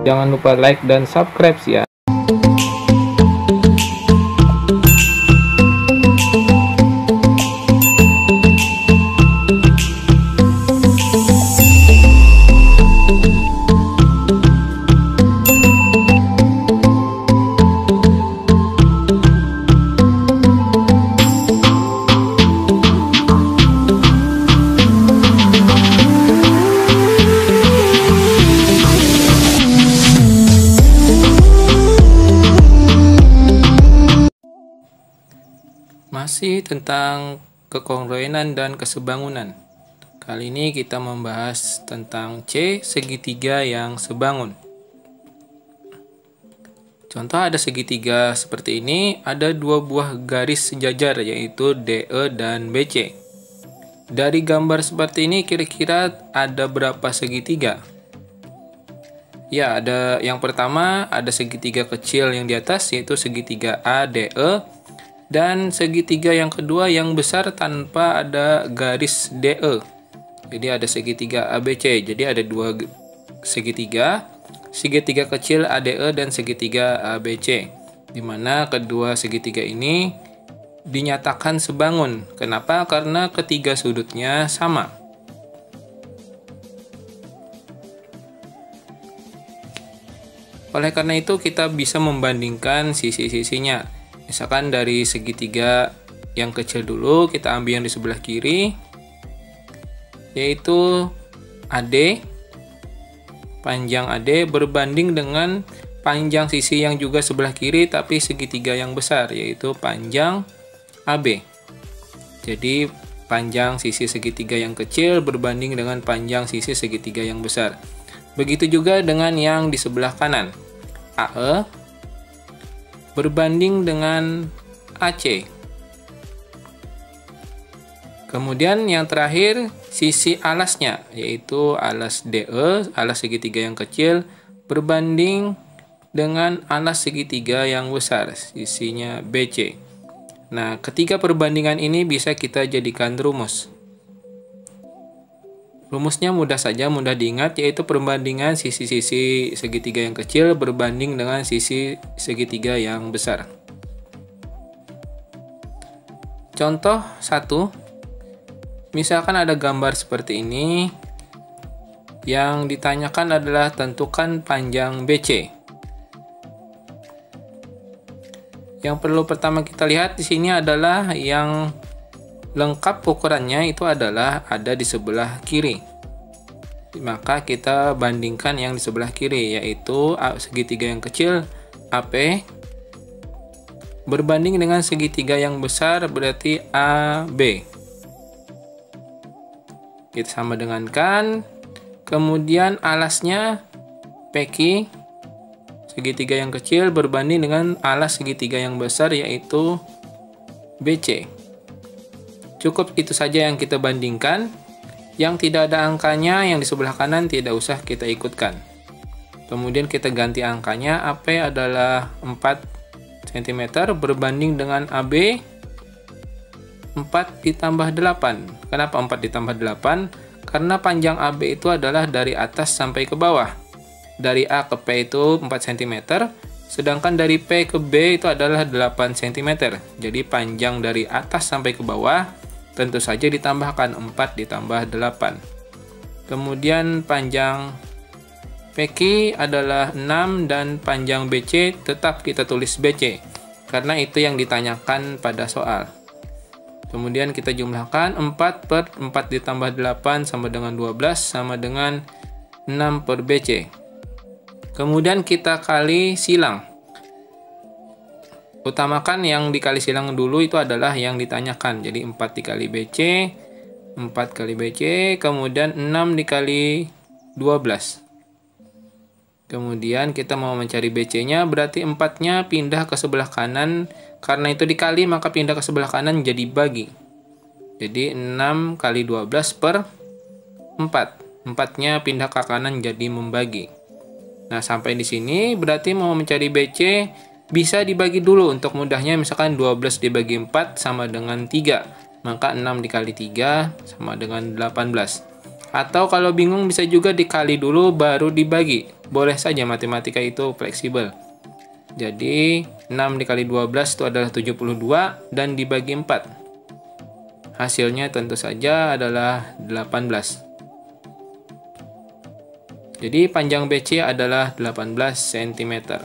Jangan lupa like dan subscribe ya. Masih tentang kekongruenan dan kesebangunan. Kali ini kita membahas tentang C, segitiga yang sebangun. Contoh ada segitiga seperti ini, ada dua buah garis sejajar yaitu DE dan BC. Dari gambar seperti ini kira-kira ada berapa segitiga? Ya, ada yang pertama ada segitiga kecil yang di atas yaitu segitiga ADE. Dan segitiga yang kedua yang besar tanpa ada garis DE. Jadi ada segitiga ABC. Jadi ada dua segitiga. Segitiga kecil ADE dan segitiga ABC. Di mana kedua segitiga ini dinyatakan sebangun. Kenapa? Karena ketiga sudutnya sama. Oleh karena itu kita bisa membandingkan sisi-sisinya. Misalkan dari segitiga yang kecil dulu, kita ambil yang di sebelah kiri, yaitu AD. Panjang AD berbanding dengan panjang sisi yang juga sebelah kiri tapi segitiga yang besar, yaitu panjang AB. Jadi panjang sisi segitiga yang kecil berbanding dengan panjang sisi segitiga yang besar. Begitu juga dengan yang di sebelah kanan. AE berbanding dengan AC. Kemudian yang terakhir sisi alasnya, yaitu alas DE, alas segitiga yang kecil berbanding dengan alas segitiga yang besar, sisinya BC. Nah, ketiga perbandingan ini bisa kita jadikan rumus. Rumusnya mudah saja, mudah diingat, yaitu perbandingan sisi-sisi segitiga yang kecil berbanding dengan sisi segitiga yang besar. Contoh 1, misalkan ada gambar seperti ini, yang ditanyakan adalah tentukan panjang BC. Yang perlu pertama kita lihat di sini adalah yang lengkap ukurannya itu adalah ada di sebelah kiri. Maka kita bandingkan yang di sebelah kiri, yaitu segitiga yang kecil AP berbanding dengan segitiga yang besar berarti AB. Kita sama dengankan. Kemudian alasnya PQ, segitiga yang kecil berbanding dengan alas segitiga yang besar yaitu BC. Cukup itu saja yang kita bandingkan. Yang tidak ada angkanya yang di sebelah kanan tidak usah kita ikutkan. Kemudian kita ganti angkanya. AP adalah 4 cm berbanding dengan AB 4 ditambah 8. Kenapa 4 ditambah 8? Karena panjang AB itu adalah dari atas sampai ke bawah. Dari A ke P itu 4 cm, sedangkan dari P ke B itu adalah 8 cm. Jadi panjang dari atas sampai ke bawah tentu saja ditambahkan 4 ditambah 8. Kemudian panjang PQ adalah 6 dan panjang BC tetap kita tulis BC karena itu yang ditanyakan pada soal. Kemudian kita jumlahkan 4 per 4 ditambah 8 sama dengan 12 sama dengan 6 per BC. Kemudian kita kali silang. Utamakan yang dikali silang dulu itu adalah yang ditanyakan. Jadi 4 dikali BC, 4 kali BC, kemudian 6 dikali 12. Kemudian kita mau mencari BC-nya, berarti 4-nya pindah ke sebelah kanan. Karena itu dikali, maka pindah ke sebelah kanan jadi bagi. Jadi 6 kali 12 per 4. 4-nya pindah ke kanan jadi membagi. Nah, sampai di sini berarti mau mencari BC bisa dibagi dulu untuk mudahnya. Misalkan 12 dibagi 4 sama dengan 3. Maka 6 dikali 3 sama dengan 18. Atau kalau bingung bisa juga dikali dulu baru dibagi. Boleh saja, matematika itu fleksibel. Jadi 6 dikali 12 itu adalah 72 dan dibagi 4. Hasilnya tentu saja adalah 18. Jadi panjang BC adalah 18 cm.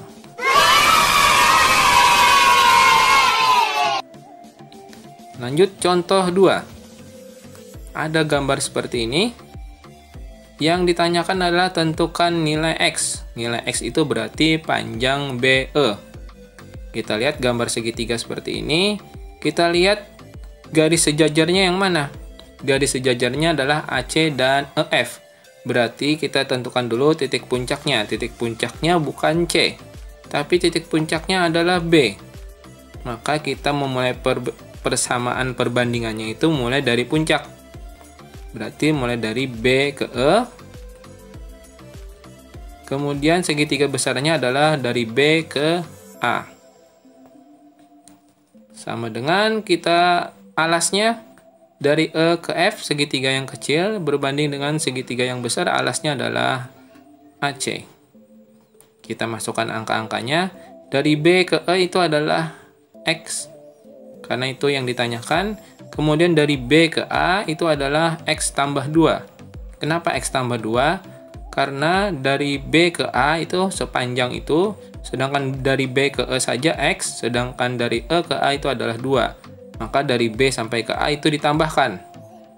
Lanjut contoh 2. Ada gambar seperti ini. Yang ditanyakan adalah tentukan nilai X. Nilai X itu berarti panjang BE. Kita lihat gambar segitiga seperti ini. Kita lihat garis sejajarnya yang mana? Garis sejajarnya adalah AC dan EF. Berarti kita tentukan dulu titik puncaknya. Titik puncaknya bukan C, tapi titik puncaknya adalah B. Maka kita memulai persamaan perbandingannya itu mulai dari puncak. Berarti mulai dari B ke E. Kemudian segitiga besarnya adalah dari B ke A. Sama dengan kita alasnya dari E ke F, segitiga yang kecil berbanding dengan segitiga yang besar, alasnya adalah AC. Kita masukkan angka-angkanya. Dari B ke E itu adalah X. karena itu yang ditanyakan. Kemudian dari B ke A itu adalah X tambah 2. Kenapa X tambah 2? Karena dari B ke A itu sepanjang itu, sedangkan dari B ke E saja X, sedangkan dari E ke A itu adalah 2. Maka dari B sampai ke A itu ditambahkan.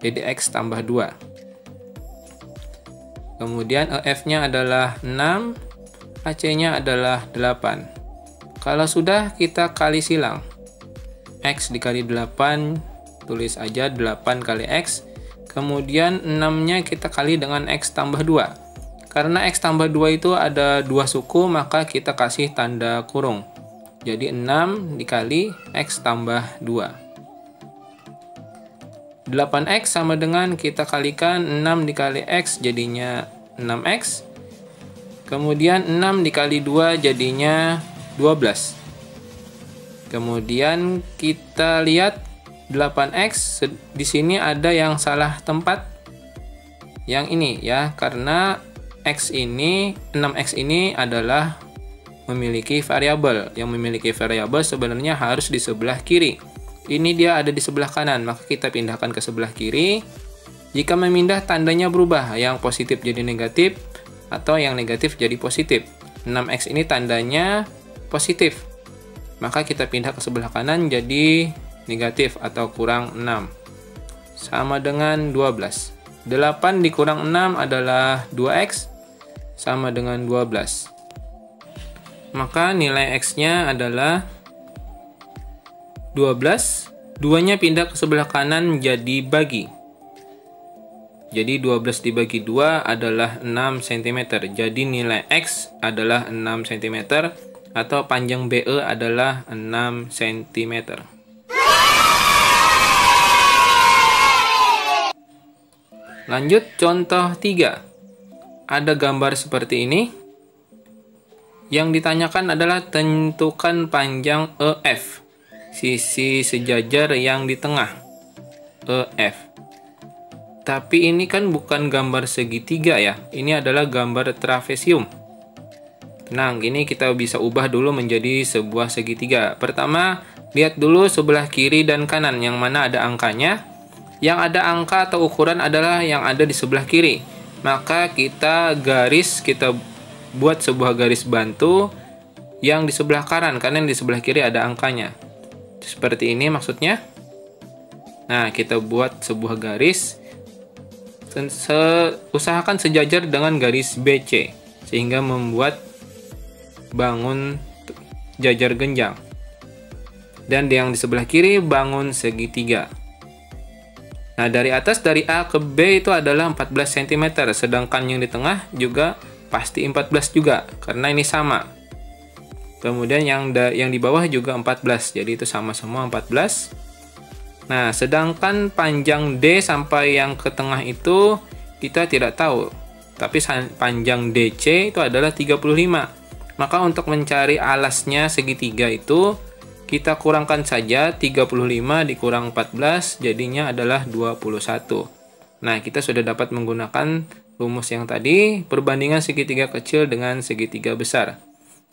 Jadi X tambah 2. Kemudian EF-nya adalah 6, AC-nya adalah 8. Kalau sudah, kita kali silang. X dikali 8, tulis aja 8 kali X. Kemudian 6-nya kita kali dengan X tambah 2. Karena X tambah 2 itu ada 2 suku, maka kita kasih tanda kurung. Jadi 6 dikali X tambah 2. 8X sama dengan kita kalikan 6 dikali X jadinya 6X. Kemudian 6 dikali 2 jadinya 12. Kemudian kita lihat 8X, di sini ada yang salah tempat. Yang ini ya, karena X ini, 6X ini adalah memiliki variabel. Yang memiliki variabel sebenarnya harus di sebelah kiri. Ini dia ada di sebelah kanan, maka kita pindahkan ke sebelah kiri. Jika memindah, tandanya berubah, yang positif jadi negatif, atau yang negatif jadi positif. 6X ini tandanya positif, maka kita pindah ke sebelah kanan jadi negatif atau kurang 6. Sama dengan 12. 8 dikurang 6 adalah 2X, sama dengan 12. Maka nilai X-nya adalah 12, 2-nya pindah ke sebelah kanan jadi bagi. Jadi 12 dibagi 2 adalah 6 cm. Jadi nilai X adalah 6 cm atau panjang BE adalah 6 cm. Lanjut contoh 3. Ada gambar seperti ini. Yang ditanyakan adalah tentukan panjang EF. Sisi sejajar yang di tengah, EF. Tapi ini kan bukan gambar segitiga ya, ini adalah gambar trapesium. Tenang, ini kita bisa ubah dulu menjadi sebuah segitiga. Pertama, lihat dulu sebelah kiri dan kanan, yang mana ada angkanya. Yang ada angka atau ukuran adalah yang ada di sebelah kiri. Maka kita buat sebuah garis bantu yang di sebelah kanan, karena yang di sebelah kiri ada angkanya. Seperti ini maksudnya. Nah, kita buat sebuah garis. Usahakan sejajar dengan garis BC, sehingga membuat bangun jajar genjang. Dan yang di sebelah kiri bangun segitiga. Nah, dari atas, dari A ke B itu adalah 14 cm, sedangkan yang di tengah juga pasti 14 juga, karena ini sama. Kemudian yang di bawah juga 14, jadi itu sama semua 14. Nah, sedangkan panjang D sampai yang ke tengah itu kita tidak tahu. Tapi panjang DC itu adalah 35. Maka untuk mencari alasnya segitiga itu, kita kurangkan saja 35 dikurang 14, jadinya adalah 21. Nah, kita sudah dapat menggunakan rumus yang tadi, perbandingan segitiga kecil dengan segitiga besar.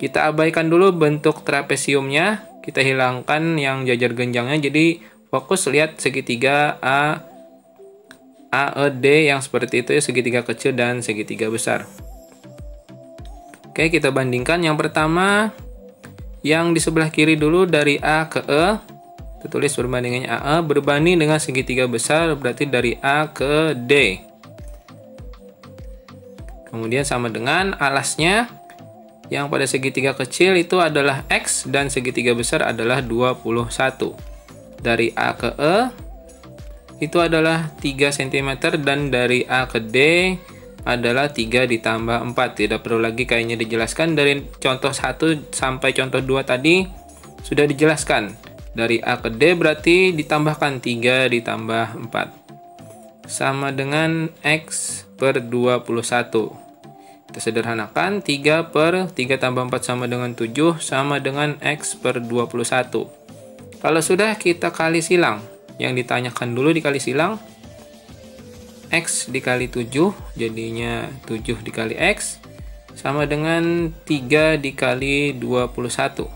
Kita abaikan dulu bentuk trapesiumnya, kita hilangkan yang jajar genjangnya, jadi fokus lihat segitiga AED yang seperti itu ya, segitiga kecil dan segitiga besar. Oke, kita bandingkan. Yang pertama, yang di sebelah kiri dulu dari A ke E, kita tulis perbandingannya AE berbanding dengan segitiga besar, berarti dari A ke D. Kemudian sama dengan alasnya, yang pada segitiga kecil itu adalah X dan segitiga besar adalah 21. Dari A ke E itu adalah 3 cm dan dari A ke D adalah 3 ditambah 4. Tidak perlu lagi kayaknya dijelaskan, dari contoh 1 sampai contoh 2 tadi sudah dijelaskan. Dari A ke D berarti ditambahkan 3 ditambah 4. Sama dengan X per 21. Kita sederhanakan, 3 per 3 tambah 4 sama dengan 7, sama dengan X per 21. Kalau sudah, kita kali silang. Yang ditanyakan dulu dikali silang. X dikali 7, jadinya 7 dikali X, sama dengan 3 dikali 21.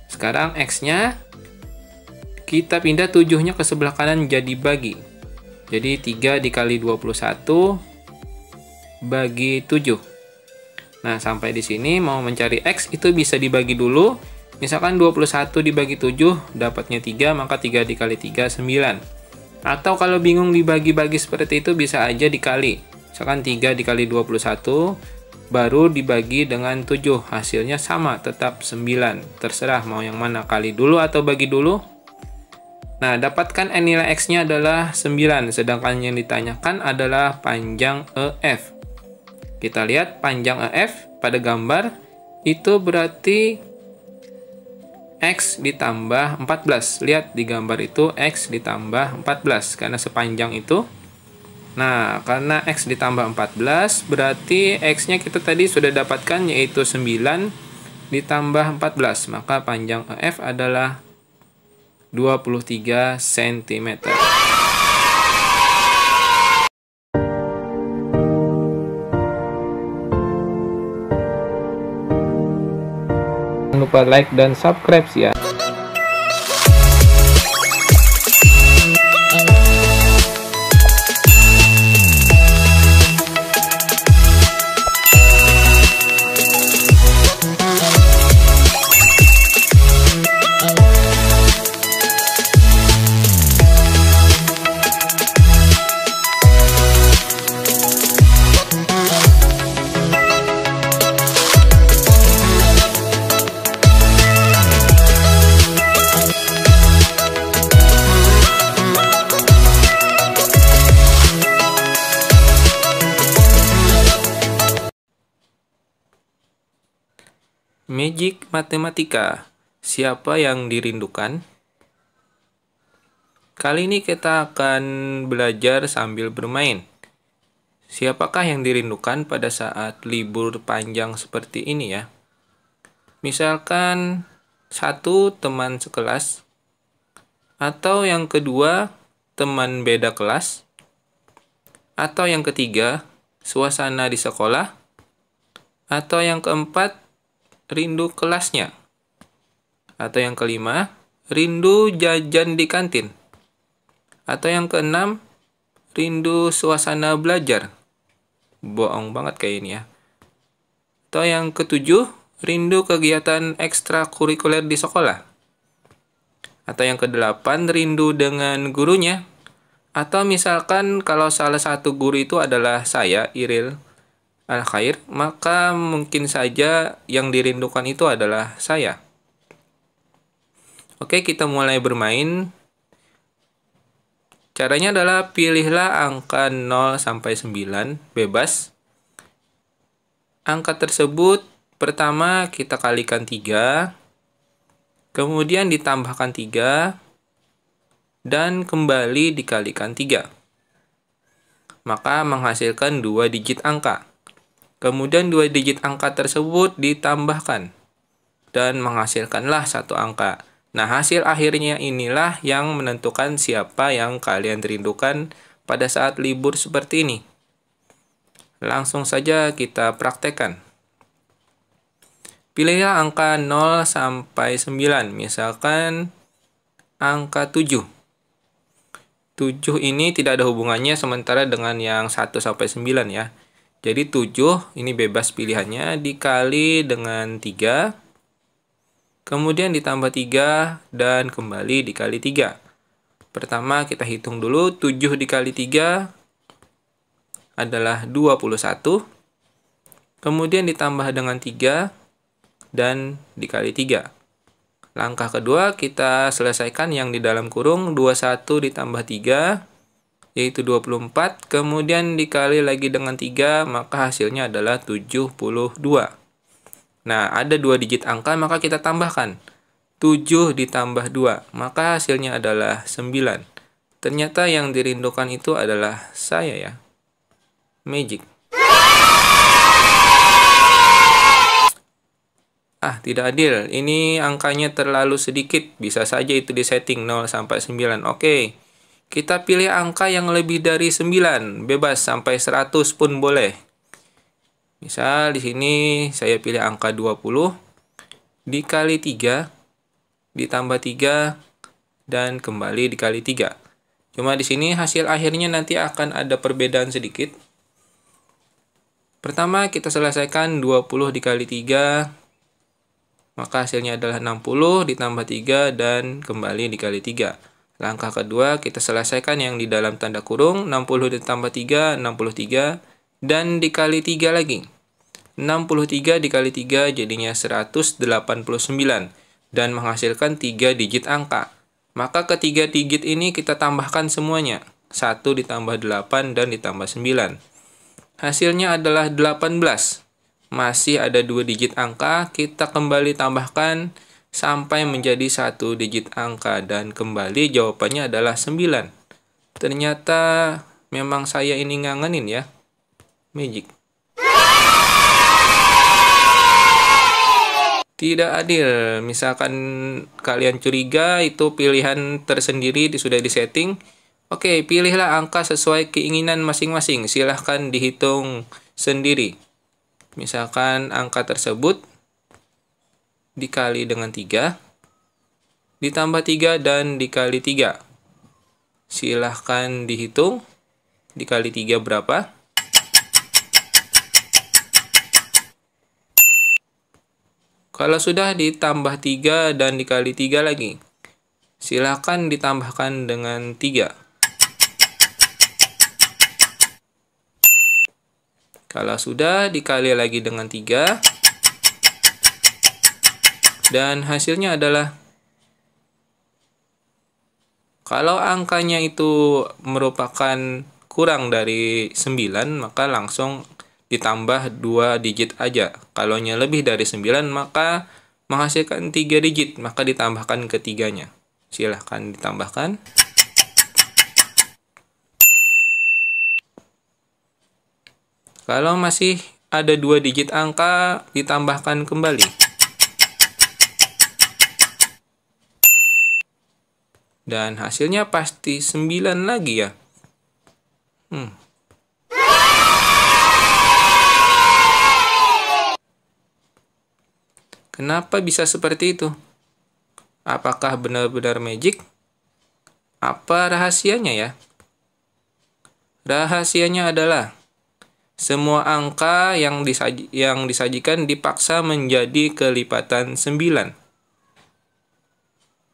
Sekarang X-nya Kita pindah 7-nya ke sebelah kanan jadi bagi. Jadi 3 dikali 21 bagi 7. Nah, sampai di sini mau mencari X itu bisa dibagi dulu. Misalkan 21 dibagi 7 dapatnya 3, maka 3 dikali 3 9. Atau kalau bingung dibagi-bagi seperti itu bisa aja dikali. Misalkan 3 dikali 21 baru dibagi dengan 7. Hasilnya sama, tetap 9. Terserah mau yang mana, kali dulu atau bagi dulu. Nah, dapatkan nilai X-nya adalah 9, sedangkan yang ditanyakan adalah panjang EF. Kita lihat panjang EF pada gambar itu berarti X ditambah 14. Lihat di gambar itu X ditambah 14 karena sepanjang itu. Nah, karena X ditambah 14 berarti X-nya kita tadi sudah dapatkan yaitu 9 ditambah 14. Maka panjang EF adalah 23 cm. Jangan lupa like dan subscribe ya. Magic Matematika. Siapa yang dirindukan? Kali ini kita akan belajar sambil bermain. Siapakah yang dirindukan pada saat libur panjang seperti ini ya? Misalkan satu teman sekelas, atau yang kedua teman beda kelas, atau yang ketiga suasana di sekolah, atau yang keempat rindu kelasnya, atau yang kelima rindu jajan di kantin, atau yang keenam rindu suasana belajar. Bohong banget kayak ini ya. Atau yang ketujuh rindu kegiatan ekstrakurikuler di sekolah, atau yang kedelapan rindu dengan gurunya, atau misalkan kalau salah satu guru itu adalah saya, Iril Al-Khair, maka mungkin saja yang dirindukan itu adalah saya. Oke, kita mulai bermain. Caranya adalah pilihlah angka 0 sampai 9, bebas. Angka tersebut pertama kita kalikan 3, kemudian ditambahkan 3, dan kembali dikalikan 3. Maka menghasilkan 2 digit angka. Kemudian 2 digit angka tersebut ditambahkan dan menghasilkanlah 1 angka. Nah, hasil akhirnya inilah yang menentukan siapa yang kalian rindukan pada saat libur seperti ini. Langsung saja kita praktekkan. Pilihlah angka 0 sampai 9, misalkan angka 7. 7 ini tidak ada hubungannya sementara dengan yang 1 sampai 9 ya. Jadi 7 ini bebas pilihannya dikali dengan 3. Kemudian ditambah 3 dan kembali dikali 3. Pertama kita hitung dulu 7 dikali 3 adalah 21. Kemudian ditambah dengan 3 dan dikali 3. Langkah kedua kita selesaikan yang di dalam kurung 21 ditambah 3. Yaitu 24, kemudian dikali lagi dengan 3, maka hasilnya adalah 72. Nah, ada 2 digit angka, maka kita tambahkan. 7 ditambah 2, maka hasilnya adalah 9. Ternyata yang dirindukan itu adalah saya ya. Magic. Tidak adil. Ini angkanya terlalu sedikit. Bisa saja itu disetting 0 sampai 9. Oke. Kita pilih angka yang lebih dari 9, bebas sampai 100 pun boleh. Misal di sini saya pilih angka 20 dikali 3 ditambah 3 dan kembali dikali 3. Cuma di sini hasil akhirnya nanti akan ada perbedaan sedikit. Pertama kita selesaikan 20 dikali 3, maka hasilnya adalah 60 ditambah 3 dan kembali dikali 3. Langkah kedua kita selesaikan yang di dalam tanda kurung, 60 ditambah 3, 63, dan dikali 3 lagi. 63 dikali 3 jadinya 189, dan menghasilkan 3 digit angka. Maka ketiga digit ini kita tambahkan semuanya, 1 ditambah 8 dan ditambah 9. Hasilnya adalah 18. Masih ada 2 digit angka, kita kembali tambahkan sampai menjadi 1 digit angka, dan kembali jawabannya adalah 9. Ternyata memang saya ini ngangenin ya, magic. Tidak adil, misalkan kalian curiga itu pilihan tersendiri sudah disetting. Oke, pilihlah angka sesuai keinginan masing-masing, silahkan dihitung sendiri. Misalkan angka tersebut dikali dengan 3, ditambah 3 dan dikali 3. Silahkan dihitung, dikali 3 berapa? Kalau sudah ditambah 3 dan dikali 3 lagi, silahkan ditambahkan dengan 3. Kalau sudah dikali lagi dengan 3, dan hasilnya adalah, kalau angkanya itu merupakan kurang dari 9, maka langsung ditambah 2 digit aja. Kalau lebih dari 9, maka menghasilkan 3 digit, maka ditambahkan ketiganya. Silahkan ditambahkan. Kalau masih ada 2 digit angka, ditambahkan kembali. Dan hasilnya pasti 9 lagi ya. Kenapa bisa seperti itu? Apakah benar-benar magic? Apa rahasianya ya? Rahasianya adalah semua angka yang disajikan dipaksa menjadi kelipatan 9.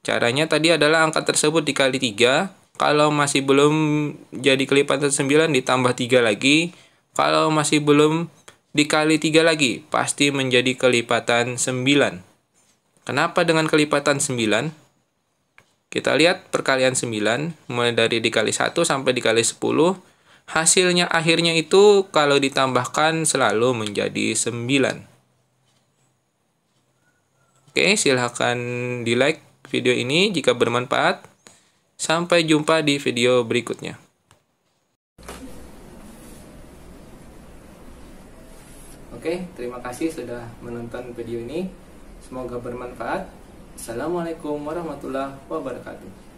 Caranya tadi adalah angka tersebut dikali 3. Kalau masih belum jadi kelipatan 9, ditambah 3 lagi. Kalau masih belum, dikali 3 lagi, pasti menjadi kelipatan 9. Kenapa dengan kelipatan 9? Kita lihat perkalian 9, mulai dari dikali 1 sampai dikali 10. Hasilnya akhirnya itu kalau ditambahkan selalu menjadi 9. Oke, silahkan di like video ini jika bermanfaat. Sampai jumpa di video berikutnya. Oke, terima kasih sudah menonton video ini. Semoga bermanfaat. Assalamualaikum warahmatullahi wabarakatuh.